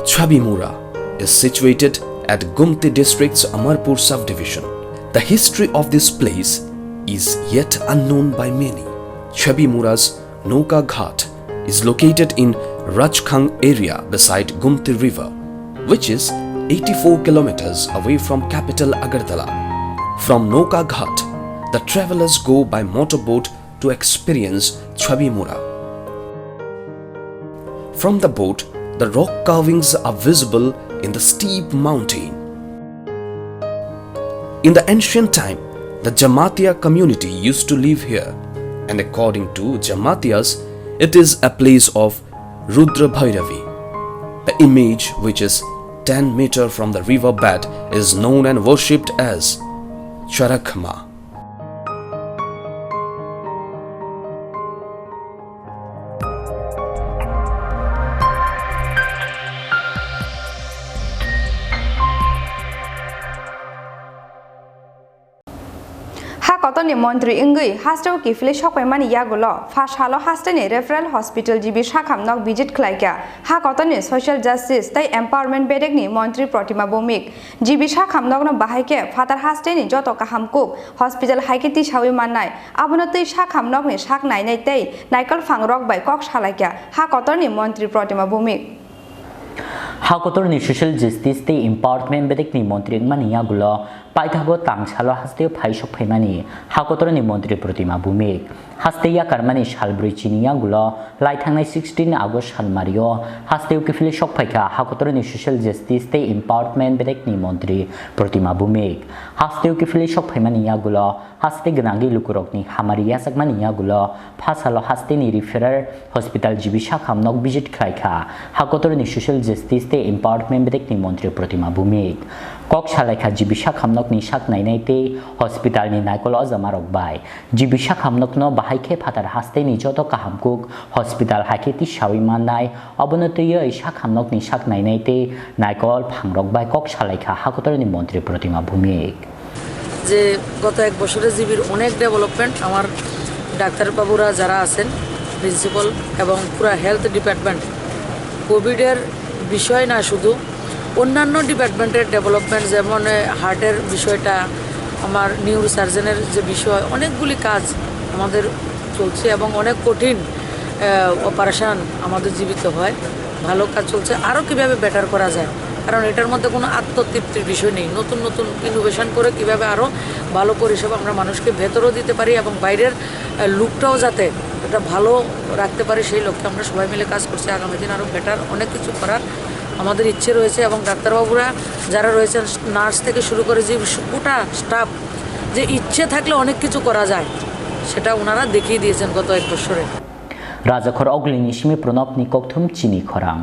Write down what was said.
Chabimura is situated at Gumti district's Amarpur subdivision. The history of this place is yet unknown by many. Chabimura's Noka Ghat is located in Rajkhang area beside Gumti river, which is 84 kilometers away from capital Agartala. From Noka Ghat, the travelers go by motorboat to experience Chabimura. From the boat, the rock carvings are visible in the steep mountain. In the ancient time, the Jamatia community used to live here, and according to Jamatias, it is a place of Rudra Bhairavi. The image, which is 10 meters from the river bed, is known and worshipped as Charakma. Hakotorni Mantri wngwi Hasteo Kiphilkwi Sokphaimani Yakulo Phasalo Hasteo referral hospital GB Sakham nok visit Khlaikha Hakotorni social justice tai empowerment bedekni Mantri Pratima Bhumik GB Sakham nok no bahaike Father Hasteo joto kahamkuk hospital haiketi sawi mannai abonotei Sakham nok ni sak nainai tei naikol phangrok bai kok salaikha Hakotorni Mantri Pratima Bhumik Hakotorni social justice te empowerment bedekni Mantri wngmani Yakulo Paithago Phasalo Hasteo Sokphaimani Hakotorni Mantri Pratima Bhumik Hasteo Karmani Salbrui Chini Yakulo Laithangnai 16 August Salmario Hasteo Kiphilkwi Sokphaikha Hakotorni social justice te empowerment bedekni Mantri Pratima Bhumik Hasteo Kiphilkwi Sokphaimani Yakulo Haste gnangi lukurokni hamari yasakmani Yakulo Phasalo Hasteni referral hospital GB Sakham nok visit Khlaikha Hakotorni social justice te empowerment bedekni Mantri Pratima Bhumik Kok Khlaikha GB Sakham nok ni sak nainai te hospital ni naikol azamarok bai GB Sakham nok no bahaike Father Hasteni joto kahamkuk hospital haketi sawi mannai abonotei Sakham nok ni sak nainai te naikol phangrok bai Kok Khlaikha Hakotorni Mantri Pratima Bhumik যে গত এক বছরে জিবির অনেক development আমার doctor বাবুরা যারা আছেন প্রিন্সিপাল এবং পুরা হেলথ ডিপার্টমেন্ট কোভিডের বিষয় না শুধু অন্যান্য ডিপার্টমেন্টের ডেভেলপমেন্ট যেমন হার্টের বিষয়টা আমার নিউরো সার্জনের যে বিষয় অনেকগুলি কাজ আমাদের চলছে এবং অনেক কঠিন অপারেশন আমাদের জীবিত হয় ভালো কাজ চলছে আরও কীভাবে বেটার করা যায় কারণ এটার মধ্যে কোনো আত্মতৃপ্তির বিষয় নেই নতুন নতুন ইনোভেশন করে কিভাবে আরও ভালো পরিষেবা আমরা মানুষকে ভেতরেও দিতে পারি এবং বাইরের লুকটাও যাতে এটা ভালো রাখতে পারি সেই লক্ষ্যে আমরা সবাই মিলে কাজ করছি আগামী দিন আরও বেটার অনেক কিছু করার আমাদের ইচ্ছে রয়েছে এবং ডাক্তারবাবুরা যারা রয়েছেন নার্স থেকে শুরু করে যে গোটা স্টাফ যে ইচ্ছে থাকলে অনেক কিছু করা যায় সেটা ওনারা দেখিয়ে দিয়েছেন গত এক বছরে রাজাখর অগ্লিনী সিমি প্রণব নিকথম চিনি খরাং